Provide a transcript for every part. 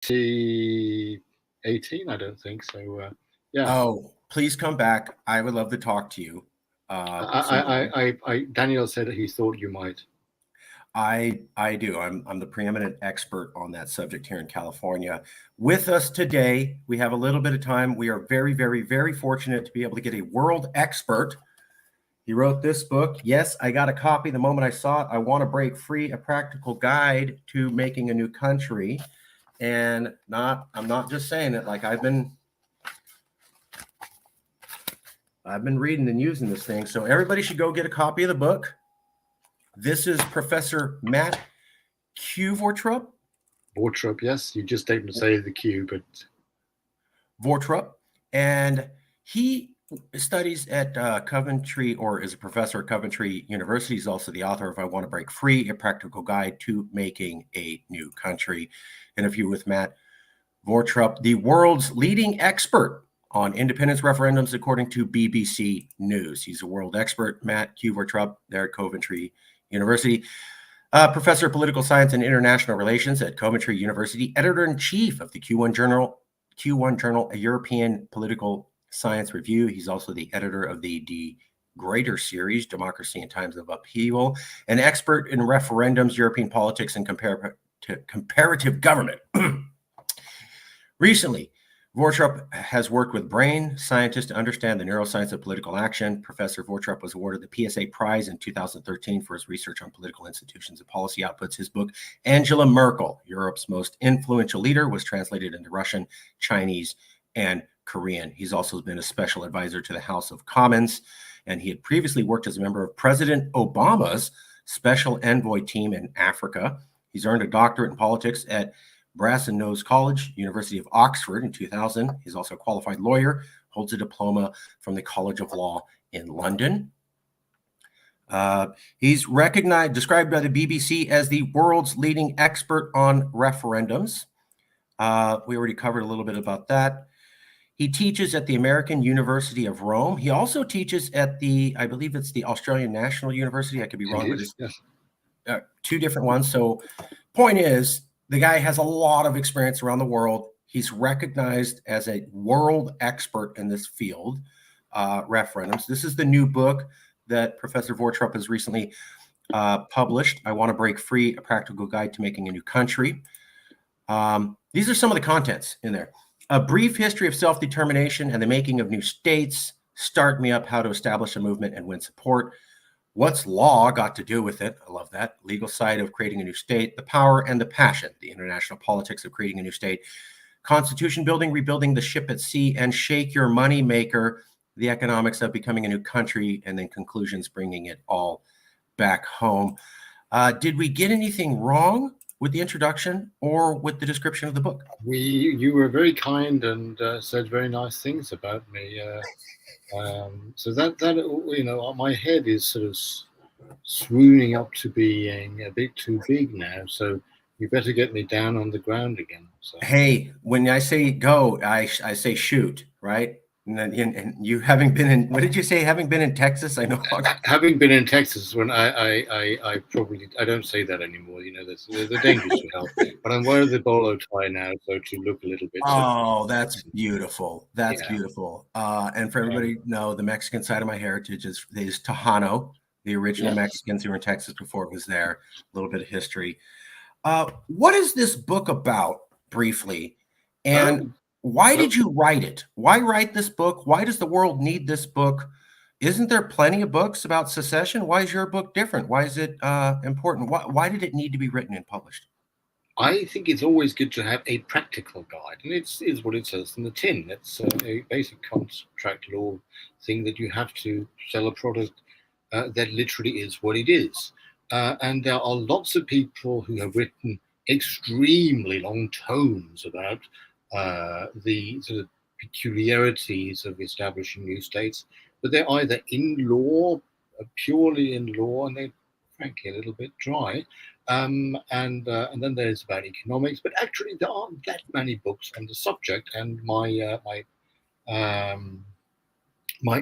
2018, I don't think so. Yeah. Oh, please come back. I would love to talk to you. Some more. Daniel said he thought you might. I do. I'm the preeminent expert on that subject here in California. With us today, we have a little bit of time. We are very, very, very fortunate to be able to get a world expert. He wrote this book. Yes, I got a copy the moment I saw it. I Want to Break Free: A Practical Guide to Making a New Country. And I'm not just saying it, like I've been reading and using this thing. So everybody should go get a copy of the book. This is Professor Matt Qvortrup. Qvortrup, yes. You just didn't say the Q, but Qvortrup. And he studies at Coventry, or is a professor at Coventry University. He's also the author of I Want to Break Free: A Practical Guide to Making a New Country. Interview with Matt Qvortrup, the world's leading expert on independence referendums, according to BBC News. He's a world expert, Matt Qvortrup, there at Coventry University. Professor of Political Science and International Relations at Coventry University, editor-in-chief of the Q1 Journal, a European Political Science Review. He's also the editor of the Greater series, Democracy in Times of Upheaval, an expert in referendums, European politics, and comparative government. Recently, Qvortrup has worked with brain scientists to understand the neuroscience of political action. Professor Qvortrup was awarded the PSA Prize in 2013 for his research on political institutions and policy outputs. His book, Angela Merkel, Europe's Most Influential Leader, was translated into Russian, Chinese, and Korean. He's also been a special advisor to the House of Commons, and he had previously worked as a member of President Obama's special envoy team in Africa. He's earned a doctorate in politics at Brasenose College, University of Oxford in 2000. He's also a qualified lawyer, holds a diploma from the College of Law in London. He's described by the BBC as the world's leading expert on referendums. We already covered a little bit about that. He teaches at the American University of Rome. He also teaches at I believe it's the Australian National University. I could be wrong, but it's two different ones. So point is, the guy has a lot of experience around the world. He's recognized as a world expert in this field, referendums. This is the new book that Professor Qvortrup has recently published, I Want to Break Free: A Practical Guide to Making a New Country. These are some of the contents in there. A brief history of self-determination and the making of new states. Start me up: how to establish a movement and win support. What's law got to do with it? I love that. Legal side of creating a new state. The power and the passion. The international politics of creating a new state. Constitution building, rebuilding the ship at sea, and Shake Your Money Maker. The economics of becoming a new country, and then conclusions, bringing it all back home. Did we get anything wrong with the introduction or with the description of the book? You were very kind and said very nice things about me. So that my head is sort of swooning up to being a bit too big now. So you better get me down on the ground again. So. Hey, when I say go, I say shoot, right? And you having been in, what did you say? Having been in Texas, I know. Having been in Texas, when I don't say that anymore. You know, there's the dangers to health. But I'm wearing the bolo tie now, so to look a little bit. Oh, that's beautiful. That's beautiful. And for everybody to know, the Mexican side of my heritage is Tejano, the original Mexicans who were in Texas before it was there. A little bit of history. What is this book about, briefly? And why did you write it? Why write this book? Why does the world need this book? Isn't there plenty of books about secession? Why is your book different? Why is it important? Why did it need to be written and published? I think it's always good to have a practical guide, and it's what it says in the tin. It's a basic contract law thing that you have to sell a product that literally is what it is. And there are lots of people who have written extremely long tomes about the sort of peculiarities of establishing new states, but they're either in law, purely in law, and they're frankly a little bit dry. And then there's about economics, but actually there aren't that many books on the subject. And my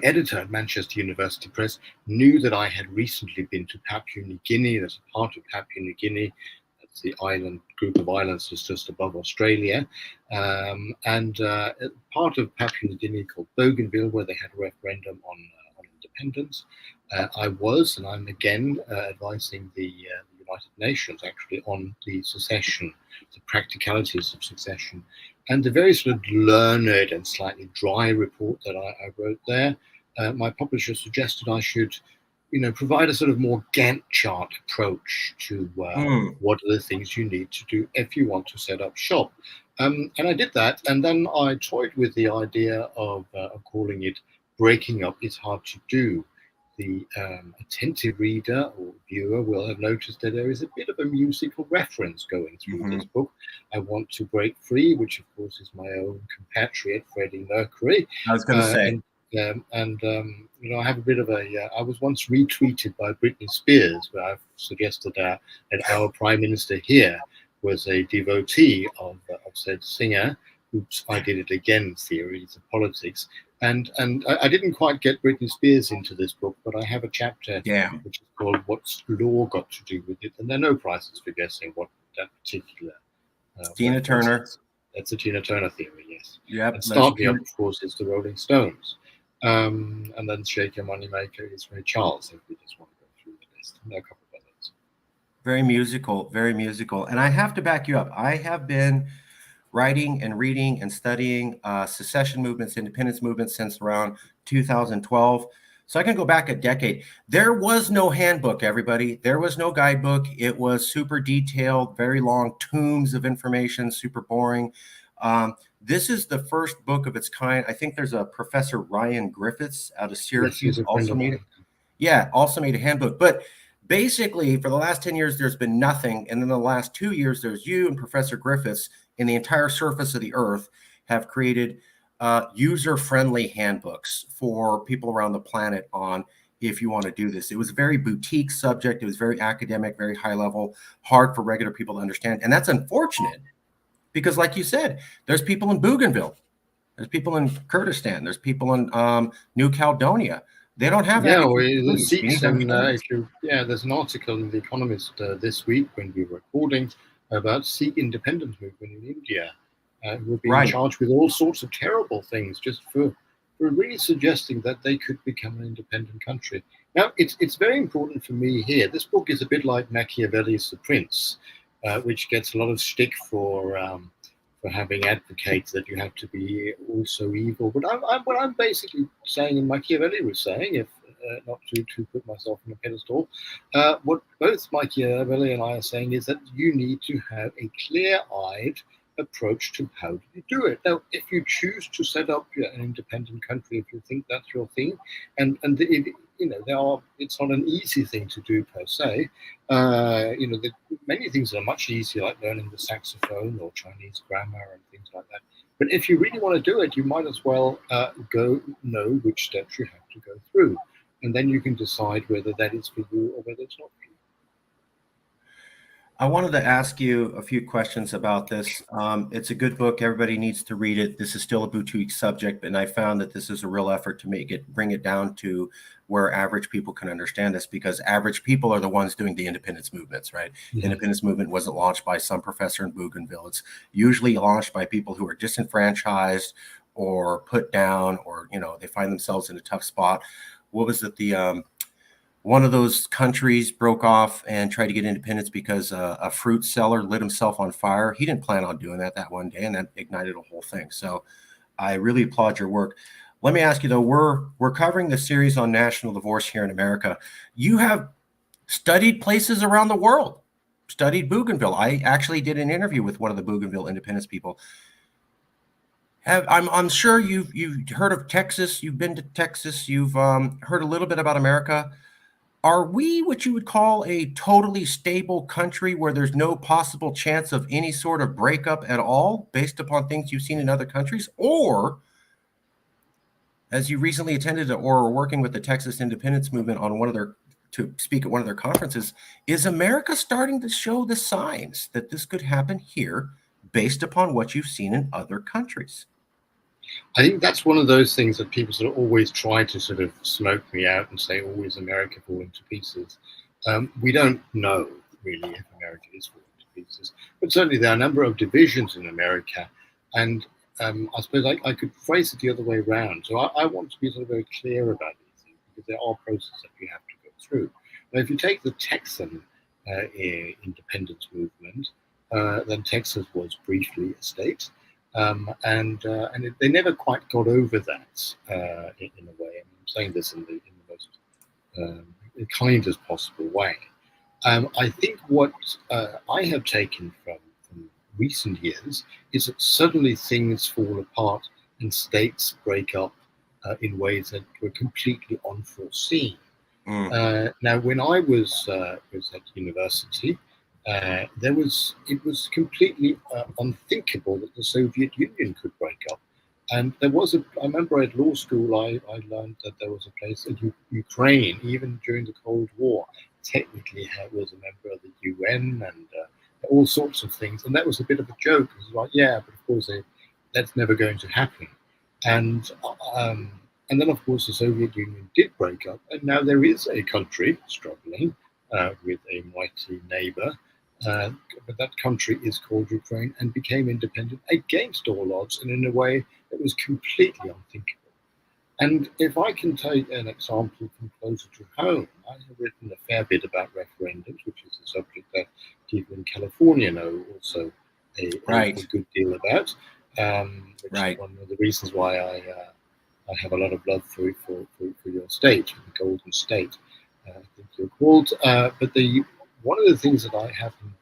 editor at Manchester University Press knew that I had recently been to Papua New Guinea. There's a part of Papua New Guinea it's the island group of islands just above Australia, and part of Papua New Guinea called Bougainville, where they had a referendum on independence. I was, and I'm again advising the United Nations actually on the succession, the practicalities of succession, and the very sort of learned and slightly dry report that I wrote there. My publisher suggested I should, provide a sort of more Gantt chart approach to what are the things you need to do if you want to set up shop. And I did that, and then I toyed with the idea of calling it "Breaking Up is Hard to Do." The attentive reader or viewer will have noticed that there is a bit of a musical reference going through this book. I Want to Break Free, which of course is my own compatriot, Freddie Mercury. I was going to say. I have a bit of I was once retweeted by Britney Spears, where I've suggested that our Prime Minister here was a devotee of said singer. Oops, I did it again, theories of politics. And I didn't quite get Britney Spears into this book, but I have a chapter which is called "What's Law Got to Do with It?" And there are no prizes for guessing what that particular Tina Turner. That's a Tina Turner theory, yes. Yep. And Start Me Up, of course, is the Rolling Stones. And then Shake Your Moneymaker is Ray Charles, if we just want to go through the list. And a couple of others. Very musical, very musical. And I have to back you up. I have been writing and reading and studying secession movements, independence movements since around 2012. So I can go back a decade. There was no handbook, everybody. There was no guidebook. It was super detailed, very long tomes of information, super boring. This is the first book of its kind. I think there's a Professor Ryan Griffiths out of Syracuse also made a handbook. But basically, for the last 10 years, there's been nothing. And then the last 2 years, there's you and Professor Griffiths in the entire surface of the earth have created user-friendly handbooks for people around the planet on if you want to do this. It was a very boutique subject. It was very academic, very high level, hard for regular people to understand. And that's unfortunate because, like you said, there's people in Bougainville. There's people in Kurdistan. There's people in New Caledonia. They don't have the Sikhs, and there's an article in The Economist this week when we were recording about Sikh independence movement in India, who were being charged with all sorts of terrible things just for really suggesting that they could become an independent country. Now, it's very important for me here. This book is a bit like Machiavelli's The Prince, which gets a lot of stick for having advocates that you have to be also evil. But what I'm basically saying, and Machiavelli was saying, if not to put myself on a pedestal, what both Machiavelli and I are saying is that you need to have a clear-eyed approach to how do you do it. Now, if you choose to set up an independent country, if you think that's your thing, it's not an easy thing to do per se. Many things are much easier, like learning the saxophone or Chinese grammar and things like that. But if you really want to do it, you might as well know which steps you have to go through. And then you can decide whether that is for you or whether it's not for you. I wanted to ask you a few questions about this. It's a good book. Everybody needs to read it. This is still a boutique subject, and I found that this is a real effort to bring it down to where average people can understand this, because average people are the ones doing the independence movements, right? Mm-hmm. Independence movement wasn't launched by some professor in Bougainville. It's usually launched by people who are disenfranchised or put down, or, they find themselves in a tough spot. What was it? One of those countries broke off and tried to get independence because a fruit seller lit himself on fire. He didn't plan on doing that one day, and that ignited a whole thing. So I really applaud your work. Let me ask you, though, we're covering the series on national divorce here in America. You have studied places around the world, studied Bougainville. I actually did an interview with one of the Bougainville independence people. I'm sure you've heard of Texas. You've been to Texas. You've heard a little bit about America. Are we what you would call a totally stable country where there's no possible chance of any sort of breakup at all based upon things you've seen in other countries? Or, as you recently attended or are working with the Texas independence movement on to speak at one of their conferences, is America starting to show the signs that this could happen here based upon what you've seen in other countries? I think that's one of those things that people sort of always try to sort of smoke me out and say, always America falling to pieces. We don't know really if America is falling to pieces. But certainly there are a number of divisions in America, and I suppose I could phrase it the other way around. So I want to be sort of very clear about these things because there are processes that you have to go through. Now, if you take the Texan independence movement, then Texas was briefly a state, they never quite got over that in a way. I'm saying this in the most kindest possible way. I think what I have taken from recent years is that suddenly things fall apart and states break up in ways that were completely unforeseen. Now, when I was at university, it was completely unthinkable that the Soviet Union could break up. And I remember at law school, I learned that there was a place in Ukraine, even during the Cold War, technically was a member of the UN and all sorts of things. And that was a bit of a joke. It was like, yeah, but of course that's never going to happen. And then, of course, the Soviet Union did break up, and now there is a country struggling with a mighty neighbor. But that country is called Ukraine and became independent against all odds and in a way that was completely unthinkable. And if I can take an example from closer to home, I have written a fair bit about referendums, which is a subject that people in California know also a good deal about, which is one of the reasons why I have a lot of love for your state, the Golden State, I think you're called. But one of the things that I happened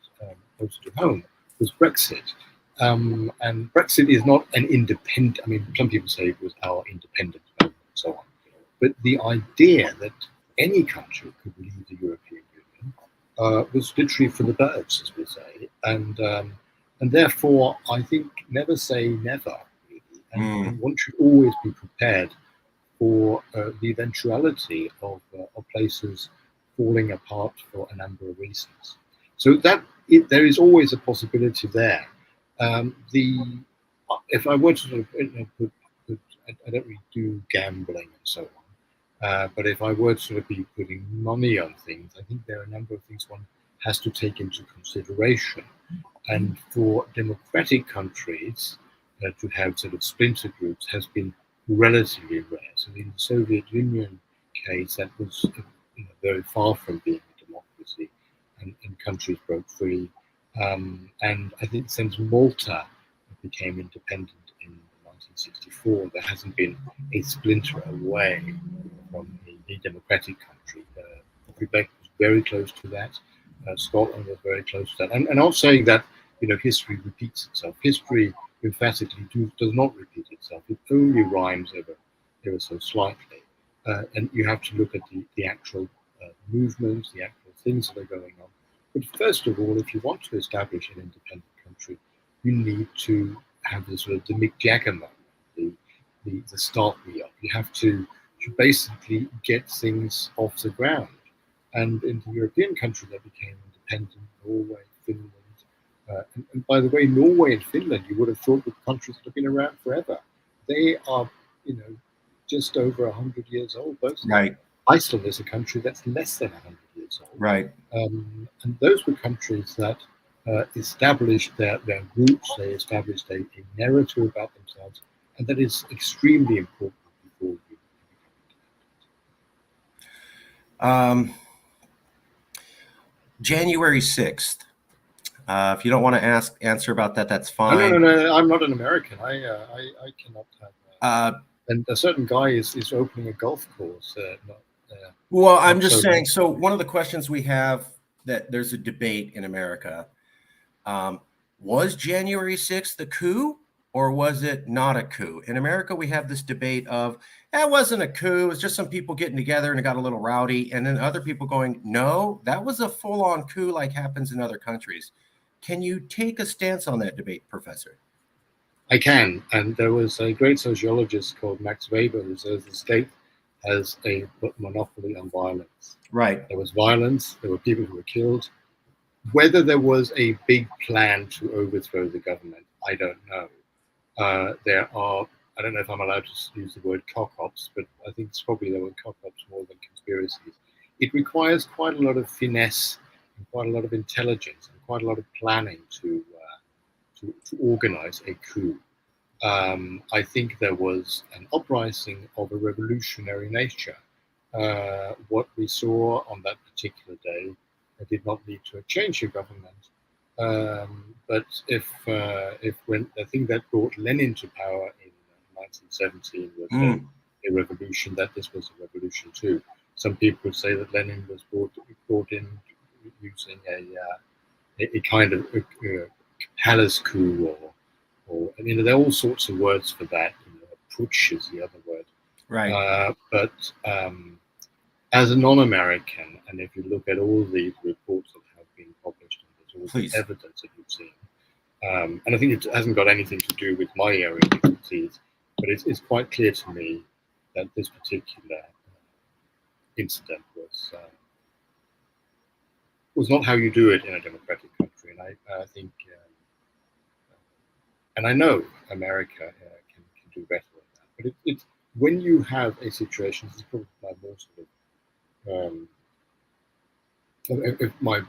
close to home was Brexit. And Brexit is not an independent, I mean, some people say it was our independent and so on. But the idea that any country could leave the European Union was literally for the birds, as we say. And therefore, I think never say never, really. And one should always be prepared for the eventuality of places falling apart for a number of reasons. So there is always a possibility there. If I were to sort of, I don't really do gambling and so on, but if I were to sort of be putting money on things, I think there are a number of things one has to take into consideration. And for democratic countries to have sort of splinter groups has been relatively rare. So in the Soviet Union case, that was very far from being a democracy, and countries broke free. And I think since Malta became independent in 1964, there hasn't been a splinter away from a democratic country. Quebec was very close to that. Scotland was very close to that. And I'm not saying that history repeats itself. History emphatically does not repeat itself. It only rhymes ever so slightly. And you have to look at the actual movements, the actual things that are going on. But first of all, if you want to establish an independent country, you need to have the sort of the Mick Jagger moment, the start me up. You have to basically get things off the ground. And in the European countries that became independent, Norway, Finland, and by the way, Norway and Finland, you would have thought were countries that have been around forever. They are, just over 100 years old. Both. Right. Iceland is a country that's less than 100 years old. Right. And those were countries that established their roots. They established a narrative about themselves, and that is extremely important before you become independent. January 6th. If you don't want to answer about that, that's fine. No. I'm not an American. I cannot have. And a certain guy is opening a golf course. Well, I'm just saying. So one of the questions we have that there's a debate in America. Was January 6th a coup or was it not a coup? In America, we have this debate of it wasn't a coup. It was just some people getting together and it got a little rowdy. And then other people going, no, that was a full-on coup like happens in other countries. Can you take a stance on that debate, Professor? I can. And there was a great sociologist called Max Weber who says the state has a monopoly on violence. Right. There was violence. There were people who were killed. Whether there was a big plan to overthrow the government, I don't know. I don't know if I'm allowed to use the word cock-ups, but I think it's probably there were cock-ups more than conspiracies. It requires quite a lot of finesse and quite a lot of intelligence and quite a lot of planning to organize a coup. I think there was an uprising of a revolutionary nature. What we saw on that particular day did not lead to a change of government. But if when the thing that brought Lenin to power in 1917 was a revolution, that this was a revolution too. Some people would say that Lenin was brought in using a kind of a palace coup, or there are all sorts of words for that. Putsch is the other word. Right. But as a non-American, and if you look at all the reports that have been published, and there's all Please. the evidence that you've seen, and I think it hasn't got anything to do with my area of expertise, but it's quite clear to me that this particular incident was not how you do it in a democratic country, and I think, and I know America can do better than that. But it's when you have a situation, this is probably my more sort of my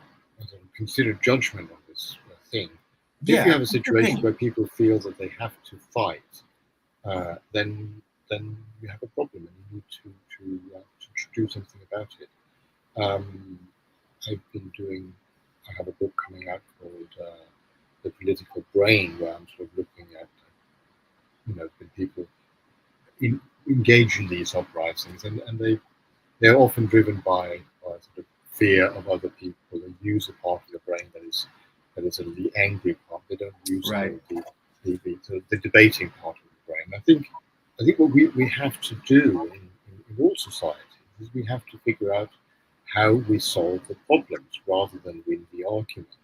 considered judgment on this thing. If you have a situation where people feel that they have to fight, then you have a problem, and you need to do something about it. I have a book coming out called The Political Brain, where I'm sort of looking at when people engage in these uprisings, and they're often driven by sort of fear of other people. They use a part of the brain that is sort of the angry part. They don't use the debating part of the brain. I think what we have to do in all societies is we have to figure out how we solve the problems rather than win the argument.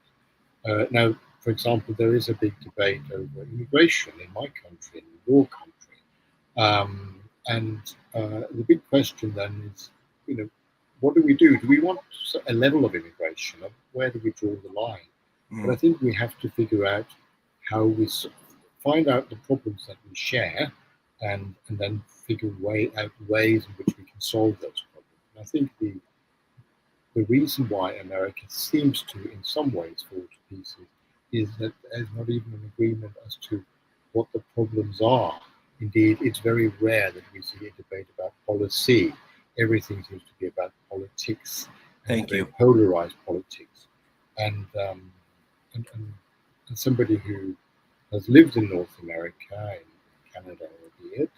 Now, for example, there is a big debate over immigration in my country, in your country, and the big question then is, what do we do? Do we want a level of immigration? Where do we draw the line? But I think we have to figure out how we find out the problems that we share, and then figure out ways in which we can solve those problems. And I think the reason why America seems to, in some ways, fall to pieces is that there's not even an agreement as to what the problems are. Indeed, it's very rare that we see a debate about policy. Everything seems to be about politics. Thank you. Polarized politics. And somebody who has lived in North America, in Canada, albeit,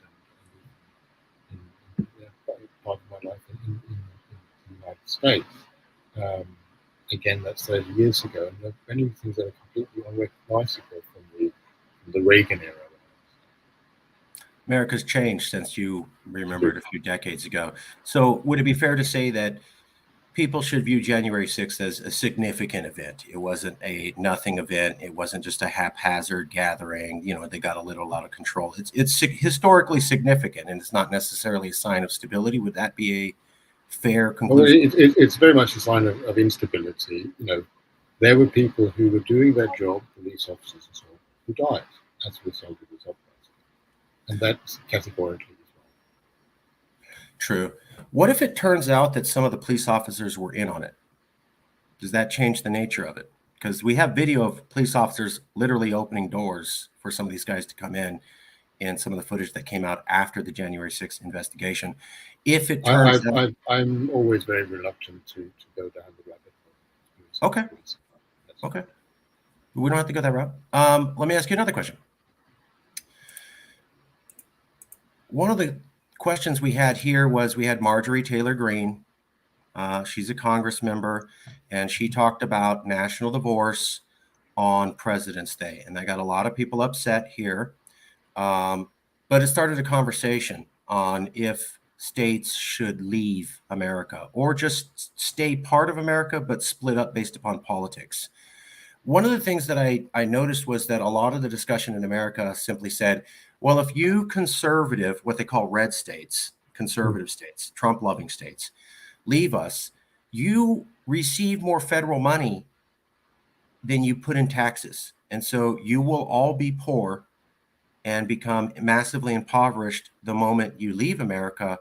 and part of my life in the United States. Again, that's 30 years ago, and there are many things that are completely unrecognizable from the Reagan era. America's changed since you remembered a few decades ago. So would it be fair to say that people should view January 6th as a significant event? It wasn't a nothing event. It wasn't just a haphazard gathering. They got a little out of control. It's historically significant, and it's not necessarily a sign of stability. Would that be a fair conclusion? Well, it's very much a sign of instability. There were people who were doing their job, police officers and so on, who died as a result of this uprising. And that's categorically as well. True. What if it turns out that some of the police officers were in on it? Does that change the nature of it? Because we have video of police officers literally opening doors for some of these guys to come in some of the footage that came out after the January 6th investigation. If it turns out... I'm always very reluctant to go down the rabbit hole. Okay. We don't have to go that route. Let me ask you another question. One of the questions we had here was, we had Marjorie Taylor Greene. She's a Congress member, and she talked about national divorce on President's Day. And that got a lot of people upset here. But it started a conversation on if states should leave America or just stay part of America, but split up based upon politics. One of the things that I noticed was that a lot of the discussion in America simply said, well, if you conservative, what they call red states, conservative states, Trump-loving states, leave us, you receive more federal money than you put in taxes. And so you will all be poor and become massively impoverished the moment you leave America.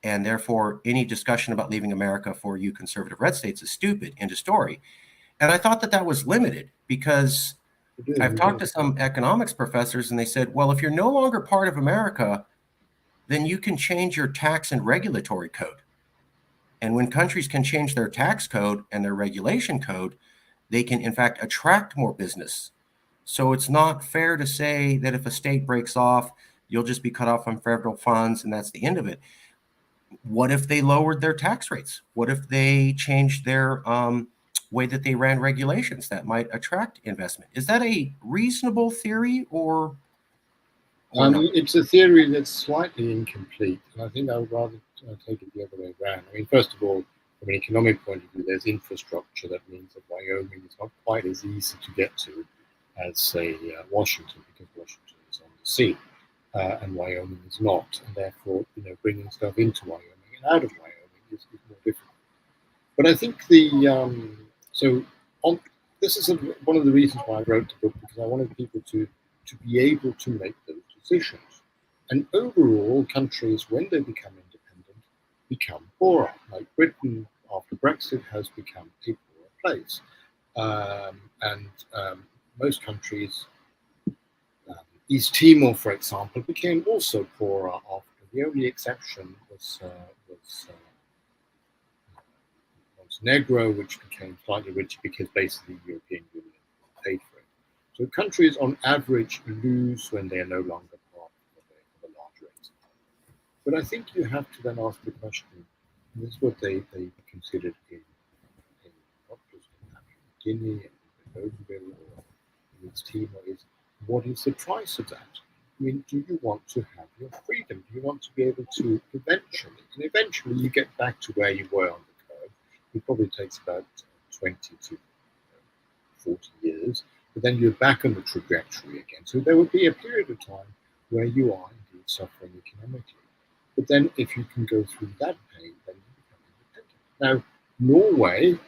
And therefore, any discussion about leaving America for you conservative red states is stupid. End of story. And I thought that that was limited because I've talked to Indeed. some economics professors and they said, well, if you're no longer part of America, then you can change your tax and regulatory code. And when countries can change their tax code and their regulation code, they can, in fact, attract more business. So it's not fair to say that if a state breaks off, you'll just be cut off from federal funds and that's the end of it. What if they lowered their tax rates? What if they changed their way that they ran regulations that might attract investment? Is that a reasonable theory or not? It's a theory that's slightly incomplete, and I think I would rather take it the other way around. I mean, first of all, from an economic point of view, there's infrastructure. That means that Wyoming is not quite as easy to get to as, say, Washington, because Washington is on the sea, and Wyoming is not, and therefore, bringing stuff into Wyoming and out of Wyoming is more difficult. But I think so on this is one of the reasons why I wrote the book, because I wanted people to be able to make those decisions. And overall, countries, when they become independent, become poorer. Like Britain, after Brexit, has become a poorer place. And most countries, East Timor, for example, became also poorer after. The only exception was Montenegro, which became slightly richer because basically the European Union paid for it. So countries on average lose when they are no longer part of a large race. But I think you have to then ask the question, and this is what they considered in not just in Guinea and Bougainville or in East Timor, is what is the price of that? I mean, do you want to have your freedom? Do you want to be able to eventually you get back to where you were on the curve? It probably takes about 20 to 40 years, but then you're back on the trajectory again. So there will be a period of time where you are indeed suffering economically. But then if you can go through that pain, then you become independent. Now, Norway,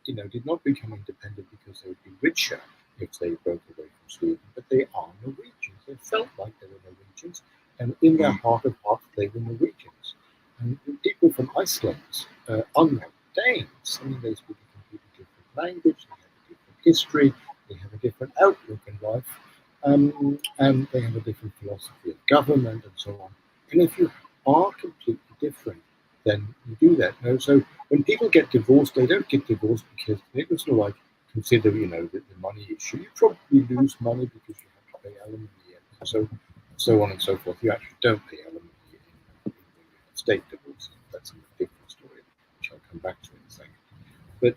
did not become independent because they would be richer if they broke away from Sweden, but they are Norwegians. They felt like they were Norwegians, and in their heart of hearts, they were Norwegians. And people from Iceland, unlike Danes, I mean, they speak a completely different language, they have a different history, they have a different outlook in life, and they have a different philosophy of government and so on. And if you are completely different, then you do that. So when people get divorced, they don't get divorced because they sort of like consider, the money issue. You probably lose money because you have to pay alimony and so on and so forth. You actually don't pay alimony in state divorce. That's a different story, which I'll come back to in a second. But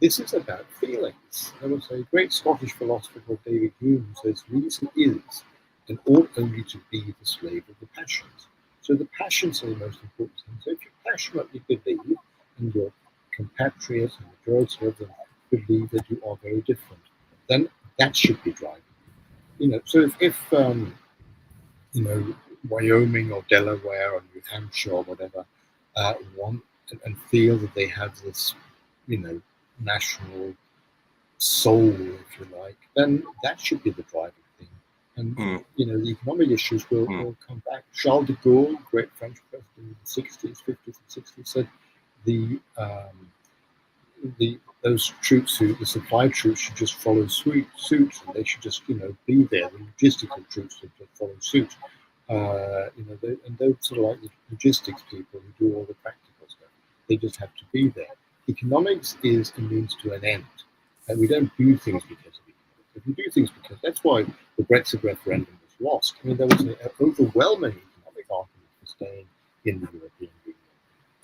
this is about feelings. There was a great Scottish philosopher called David Hume who says reason is and ought only to be the slave of the passions. So the passions are the most important thing. So if you passionately believe, and your compatriots and the majority of them believe that you are very different, then that should be driving you. So if Wyoming or Delaware or New Hampshire or whatever want and feel that they have this, national soul, if you like, then that should be the driving thing. And the economic issues will come back. Charles de Gaulle, great French president in the 60s, 50s, and 60s, said those troops the supply troops should just follow suit, and they should just be there. The logistical troops should just follow suit. And those sort of like the logistics people who do all the practical stuff. They just have to be there. Economics is a means to an end, and we don't do things because of economics. If we do things because that's why the Brexit referendum was lost. I mean, there was an overwhelming economic argument for staying in the European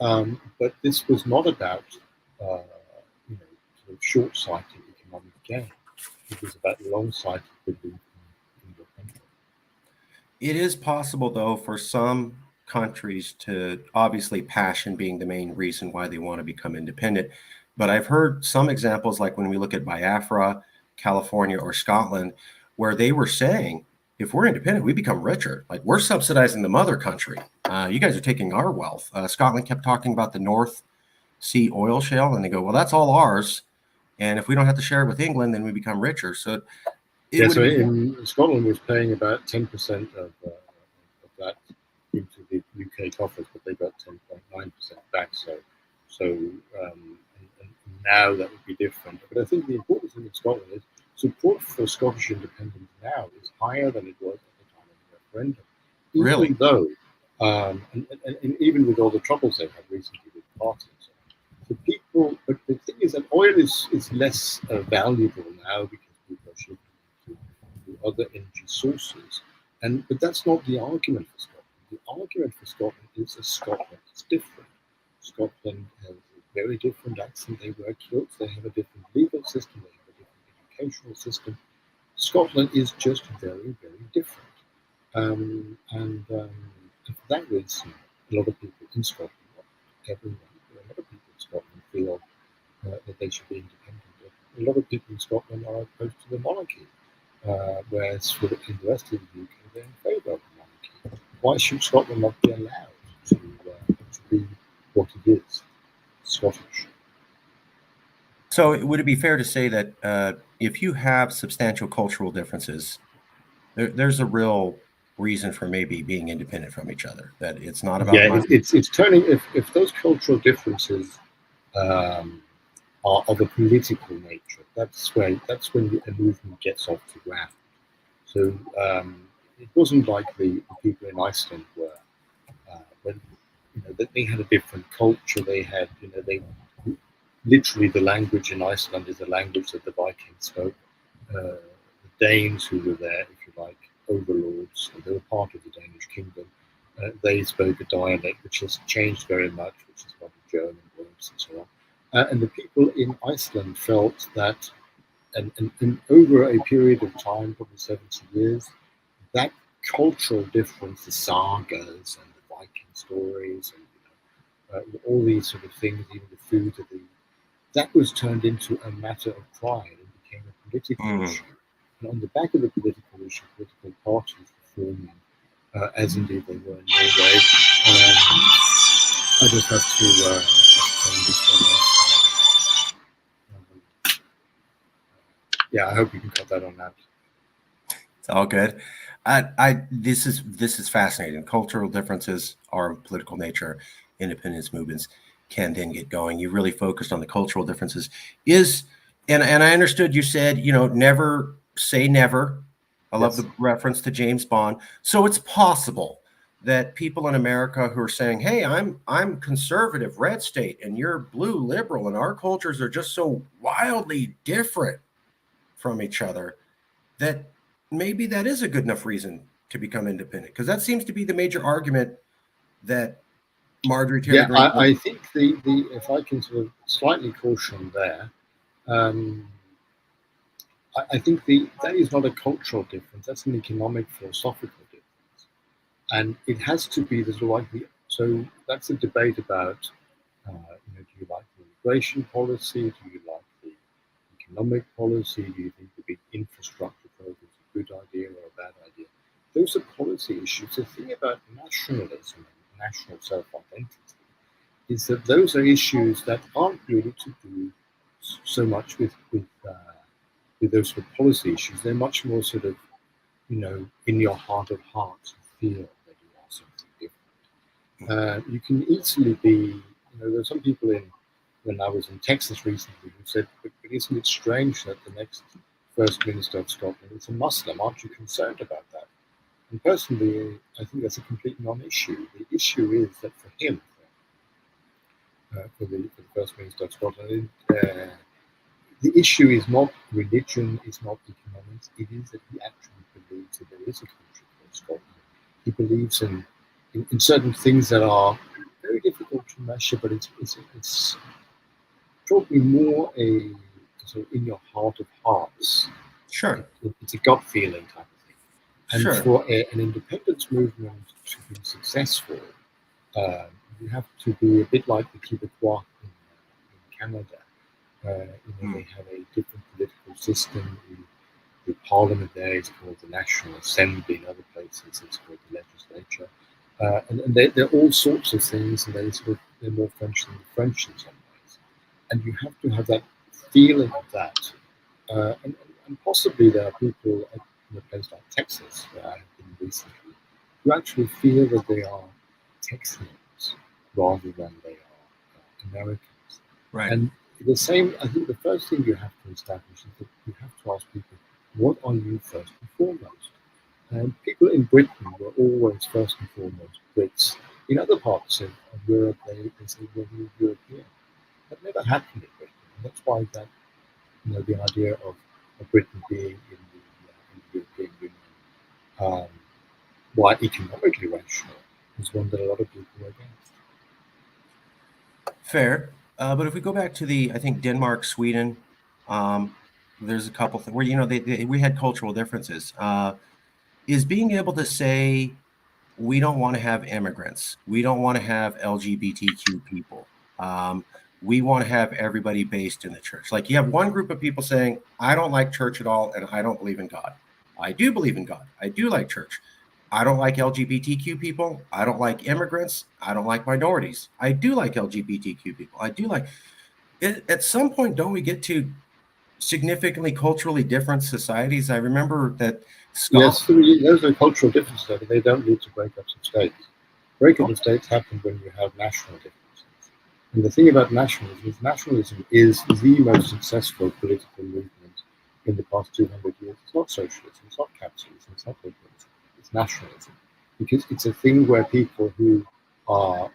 Union, but this was not about sort of short-sighted economic gain. It was about long-sighted belief in your country. It is possible, though, for some countries to obviously passion being the main reason why they want to become independent. But I've heard some examples, like when we look at Biafra, California, or Scotland, where they were saying, if we're independent, we become richer. Like we're subsidizing the mother country. You guys are taking our wealth. Scotland kept talking about the North Sea oil shale, and they go, well, that's all ours. And if we don't have to share it with England, then we become richer. So so in Scotland was paying about 10% of that into the UK coffers, but they got 10.9% back. So and now that would be different. But I think the important thing in Scotland is support for Scottish independence now is higher than it was at the time of the referendum, Really? even though, and even with all the troubles they've had recently with parties. So people, but the thing is that oil is less valuable now because people are shifting to other energy sources. But that's not the argument for Scotland. The argument for Scotland is that Scotland is different. Scotland has a very different accent. They wear kilts. They have a different legal system. They have a different educational system. Scotland is just very, very different. And for that reason, a lot of people in Scotland, not everyone, but a lot of people in Scotland feel that they should be independent. A lot of people in Scotland are opposed to the monarchy, whereas for in the rest of the UK, they're in favour of the monarchy. Why should Scotland not be allowed to be what it is, Scottish? So would it be fair to say that if you have substantial cultural differences, there's a real reason for maybe being independent from each other, that it's not about Yeah, money? it's turning, if those cultural differences um, are of a political nature, that's when a movement gets off the ground. So it wasn't like the people in Iceland were when that they had a different culture. They had they literally the language in Iceland is the language that the Vikings spoke. The Danes who were there, if you like, overlords, and they were part of the Danish kingdom. They spoke a dialect which has changed very much, which is one of German words and so on. And the people in Iceland felt that, and over a period of time, probably 70 years, that cultural difference, the sagas and the Viking stories, and all these sort of things, even the food of the that was turned into a matter of pride and became a political Mm. issue. And on the back of the political issue, political parties were forming, as indeed they were in Norway. I just have to turn this one off. Yeah, I hope you can cut that on that. It's all good. This is fascinating. Cultural differences are of political nature. Independence movements can then get going. You really focused on the cultural differences. And I understood you said, never say never. I love Yes. the reference to James Bond. So it's possible that people in America who are saying, "Hey, I'm conservative, red state, and you're blue, liberal, and our cultures are just so wildly different from each other," that maybe that is a good enough reason to become independent, because that seems to be the major argument that Marjorie Taylor Yeah, Greene. I think the if I can sort of slightly caution there, um, I think that is not a cultural difference. That's an economic, philosophical difference, and it has to be the sort of like the. So that's a debate about, do you like the immigration policy? Do you like the economic policy? Do you think the big infrastructure program is a good idea or a bad idea? Those are policy issues. The thing about nationalism and national self-identity is that those are issues that aren't really to do so much with those sort of policy issues. They're much more sort of, in your heart of hearts, you feel that you are something different. You can easily be, there's some people when I was in Texas recently who said, but isn't it strange that the next First Minister of Scotland is a Muslim? Aren't you concerned about that? And personally, I think that's a complete non-issue. The issue is that for him, for the First Minister of Scotland, the issue is not religion, it's not economics, it is that he actually believes that there is a country called Scotland. He believes in certain things that are very difficult to measure, but it's probably more a sort of in your heart of hearts. Sure, It's a gut feeling type of thing. And sure. for an independence movement to be successful, you have to be a bit like the Quebecois in Canada. They have a different political system. The parliament there is called the National Assembly. In other places, it's called the legislature. And they're all sorts of things, and they're more French than the French in some ways. And you have to have that feeling of that. And possibly there are people in a place like Texas, where I have been recently, who actually feel that they are Texans rather than they are Americans. Right. And the same, I think the first thing you have to establish is that you have to ask people, what are you first and foremost? And people in Britain were always first and foremost Brits. In other parts of Europe, they say, well, you're European. That never happened in Britain. And that's why that, the idea of Britain being in the European Union, um, while economically rational, is one that a lot of people are against. Fair. But if we go back to I think Denmark, Sweden, there's a couple things where, we had cultural differences. Is being able to say, we don't want to have immigrants. We don't want to have LGBTQ people. We want to have everybody based in the church. Like, you have one group of people saying, I don't like church at all, and I don't believe in God. I do believe in God. I do like church. I don't like LGBTQ people. I don't like immigrants. I don't like minorities. I do like LGBTQ people. I do like it. At some point, don't we get to significantly culturally different societies? I remember that Scotland. Yes, those are cultural differences, but they don't lead to breakups of states. Breakup of states happen when you have national differences. And the thing about nationalism is the most successful political movement in the past 200 years. It's not socialism, it's not capitalism, it's not liberalism, it's nationalism. Because it's a thing where people who are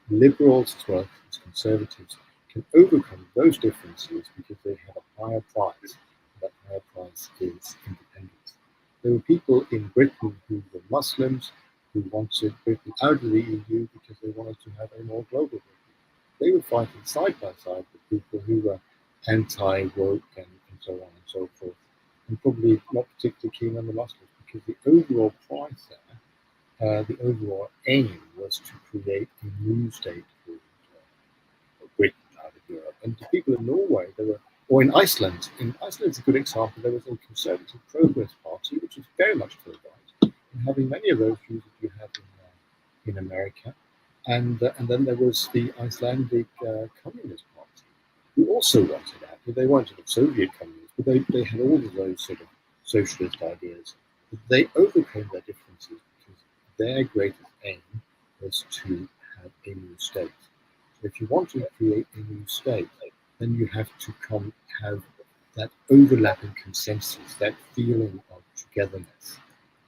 liberals as well as conservatives can overcome those differences because they have a higher prize. That higher prize is independence. There were people in Britain who were Muslims who wanted Britain out of the EU because they wanted to have a more global Britain. They were fighting side by side with people who were anti-woke and so on and so forth, and probably not particularly keen on the Muslims because the overall prize there, the overall aim was to create a new state called Britain out of Europe. And the people in Norway, or in Iceland. In Iceland is a good example. There was a Conservative Progress Party, which was very much to the right, and having many of those views that you have in America. And then there was the Icelandic Communist Party, who also wanted out. They weren't sort of Soviet communists, but they had all of those sort of socialist ideas. But they overcame their differences because their greatest aim was to have a new state. So if you want to create a new state, then you have to have that overlapping consensus, that feeling of togetherness.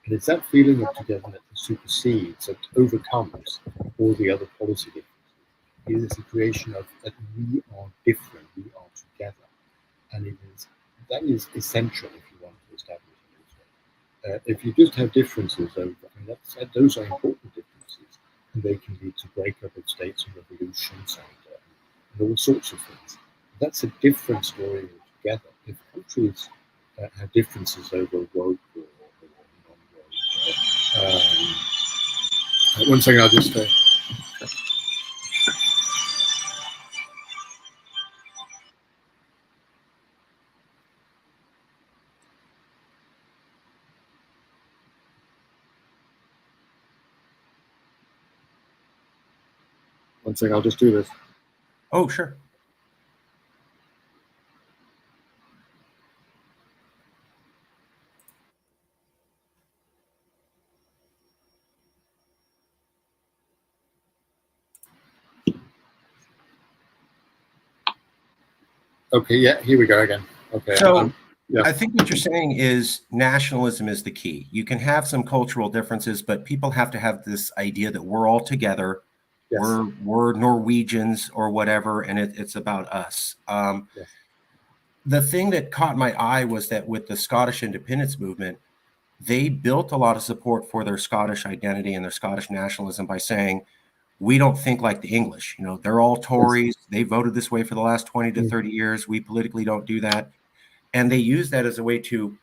And it's that feeling of togetherness that supersedes, that overcomes all the other policy differences. It is the creation of that we are different, we are together. And that is essential if you want to establish a new state. If you just have differences those are important differences, and they can lead to breakup of states and revolutions and all sorts of things. That's a different story altogether. If countries have differences over woke or non-woke, one second, I'll just say. One second, I'll just do this. Oh, sure. Okay, yeah, here we go again. Okay. So Yeah. I think what you're saying is nationalism is the key. You can have some cultural differences, but people have to have this idea that we're all together. Yes. We're Norwegians or whatever, and it's about us. Yes. The thing that caught my eye was that with the Scottish independence movement, they built a lot of support for their Scottish identity and their Scottish nationalism by saying, we don't think like the English. They're all Tories. Yes. They voted this way for the last 20 to 30 years. We politically don't do that. And they use that as a way to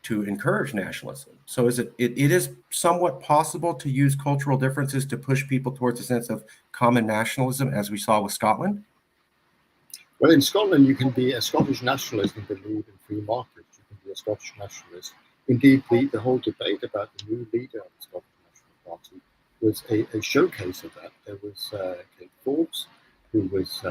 encourage nationalism. So it is somewhat possible to use cultural differences to push people towards a sense of common nationalism, as we saw with Scotland? Well, in Scotland, you can be a Scottish nationalist and believe in free markets. You can be a Scottish nationalist. Indeed, the whole debate about the new leader of the Scottish National Party was a showcase of that. There was Kate Forbes, who was,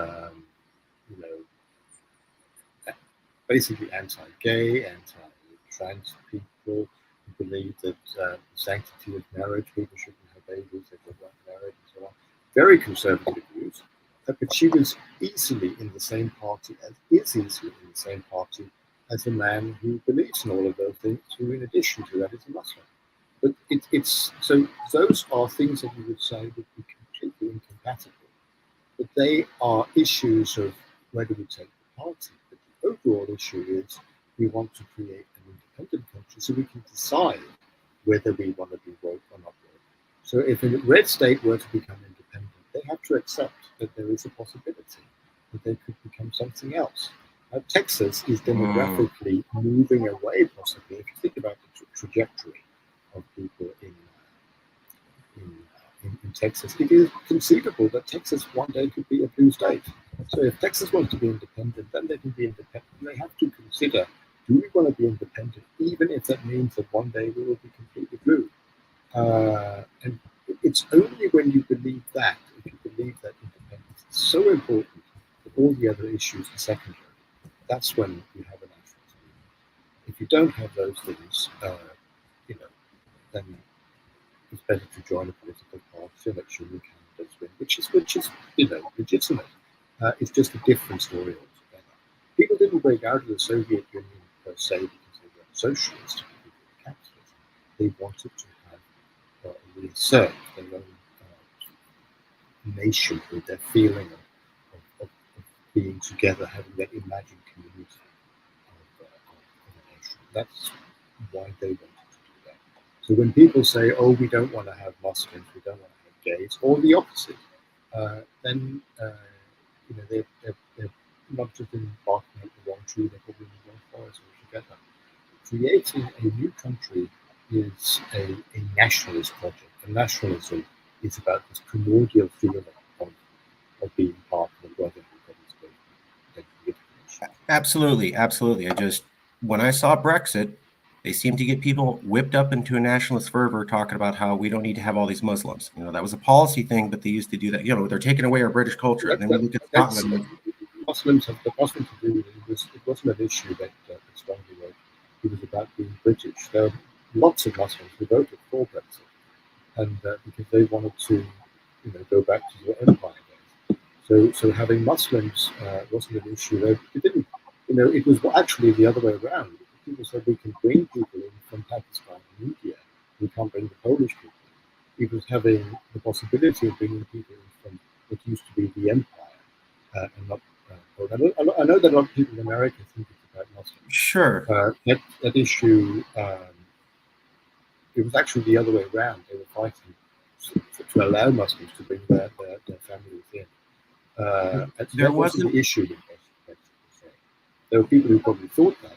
basically anti-gay, anti-trans people, who believed that the sanctity of marriage, people shouldn't have babies if they weren't married, and so on. Very conservative views. but she was easily in the same party, as is easily in the same party as a man who believes in all of those things, who in addition to that is a Muslim. But it's so those are things that you would say would be completely incompatible. But they are issues of where do we take the party. But the overall issue is we want to create an independent country so we can decide whether we want to be woke or not woke. So if a red state were to become independent, they have to accept that there is a possibility that they could become something else. Now, Texas is demographically moving away, possibly, if you think about the trajectory of people in Texas. It is conceivable that Texas one day could be a blue state. So if Texas wants to be independent, then they can be independent. They have to consider, do we want to be independent, even if that means that one day we will be completely blue? And it's only when you believe that, if you believe that independence is so important that all the other issues are secondary, that's when you have a national state. If you don't have those things, then it's better to join a political party so that you can win, which is legitimate. It's just a different story altogether. People didn't break out of the Soviet Union per se because they were socialists, people were capitalists. They wanted to have reassert their own nationhood, their feeling of being together, having that imagined community of a nation. That's why they wanted to do that. So when people say, "Oh, we don't want to have Muslims, we don't want to have gays," or the opposite, then they're not just barking up the wrong tree; they're probably in the wrong forest altogether. Creating a new country is a nationalist project. And nationalism is about this primordial feeling of being part of a brotherhood that is great. Absolutely, absolutely. When I saw Brexit, they seemed to get people whipped up into a nationalist fervor talking about how we don't need to have all these Muslims. That was a policy thing, but they used to do that. They're taking away our British culture. And then we look at Scotland. Muslims have nothing to do with it. It wasn't an issue that strongly wrote. It was about being British. There are lots of Muslims who voted for Brexit, and because they wanted to, go back to your empire days. So having Muslims wasn't an issue. It didn't, it was actually the other way around. People said we can bring people in from Pakistan and India. We can't bring the Polish people. It was having the possibility of bringing people in from what used to be the empire and not. I know that a lot of people in America think it's about Muslims. Sure. That issue. It was actually the other way around. They were fighting to allow Muslims to bring their families in. That wasn't the issue with Brexit. There were people who probably thought that,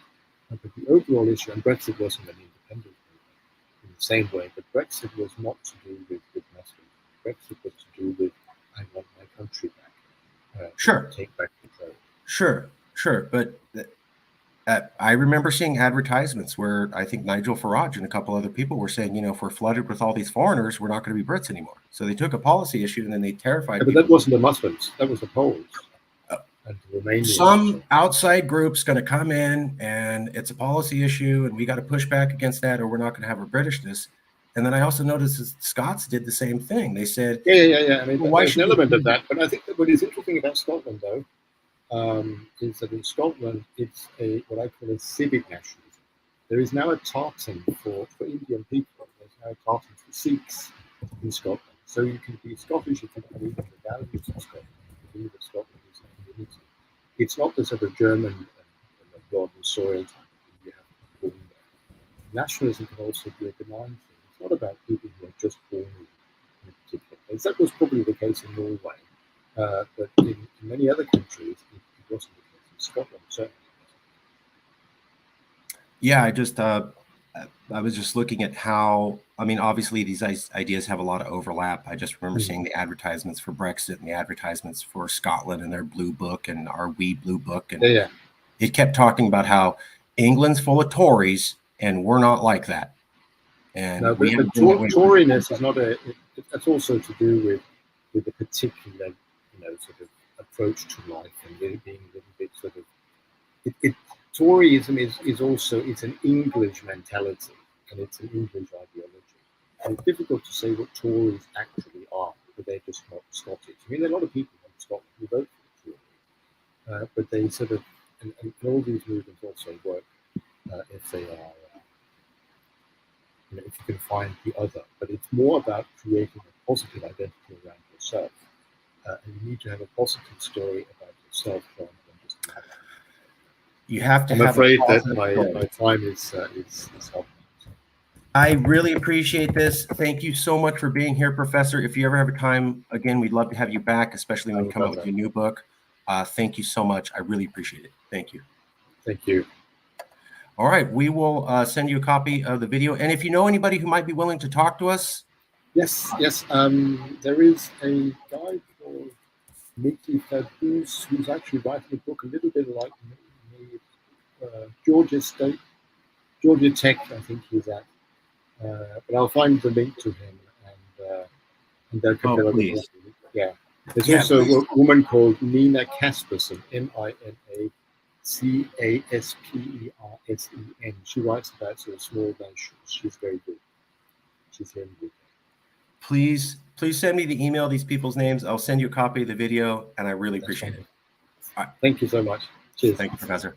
but the overall issue, and Brexit wasn't an independent movement in the same way, but Brexit was not to do with Muslims. Brexit was to do with, I want my country back. Sure. Take back control. Sure. But I remember seeing advertisements where I think Nigel Farage and a couple other people were saying, if we're flooded with all these foreigners, we're not going to be Brits anymore. So they took a policy issue and then they terrified people. But that wasn't the Muslims. That was the Poles. And the Romanians. Some outside group's going to come in and it's a policy issue and we got to push back against that or we're not going to have our Britishness. And then I also noticed that Scots did the same thing. They said, yeah. I mean, there's an element of that. But I think that what is interesting about Scotland, though, is that in Scotland, it's what I call a civic nationalism. There is now a tartan for Indian people. There's now a tartan for Sikhs in Scotland. So you can be Scottish if you believe in the values of Scotland. You believe that Scotland is a community. It's not the sort of German God and soil type you have born there. Nationalism can also be a benign thing. It's not about people who are just born in a particular place. That was probably the case in Norway. But in many other countries, it wasn't the case. In Scotland, certainly. Yeah, I was just looking at how, obviously these ideas have a lot of overlap. I just remember seeing the advertisements for Brexit and the advertisements for Scotland and their blue book and our wee blue book. And it kept talking about how England's full of Tories and we're not like that. And no, but Toriness is not that's also to do with a particular, sort of approach to life and really being a little bit sort of, Toryism is also, it's an English mentality and it's an English ideology. And it's difficult to say what Tories actually are, but they're just not Scottish. I mean, there are a lot of people in Scotland who but they sort of, and all these movements also work if they are, if you can find the other. But it's more about creating a positive identity around yourself. And you need to have a positive story about yourself rather than just another. You have to I'm have afraid a that positive my time is up. I really appreciate this. Thank you so much for being here, Professor. If you ever have a time, again, we'd love to have you back, especially when you come out with your new book. Thank you so much. I really appreciate it. Thank you. Thank you. All right. We will send you a copy of the video. And if you know anybody who might be willing to talk to us. Yes. There is a guy called Mickey Fabus who's actually writing a book a little bit like me. Georgia Tech, I think he's at. But I'll find the link to him and there are a couple of other people. Yeah. There's also a woman called Nina Caspersen, Minacaspersen. She writes about sort of small nations. She's very good. She's here in the UK. Please send me the email, these people's names. I'll send you a copy of the video, and I really appreciate it. All right. Thank you so much. Cheers. Thank you, Professor.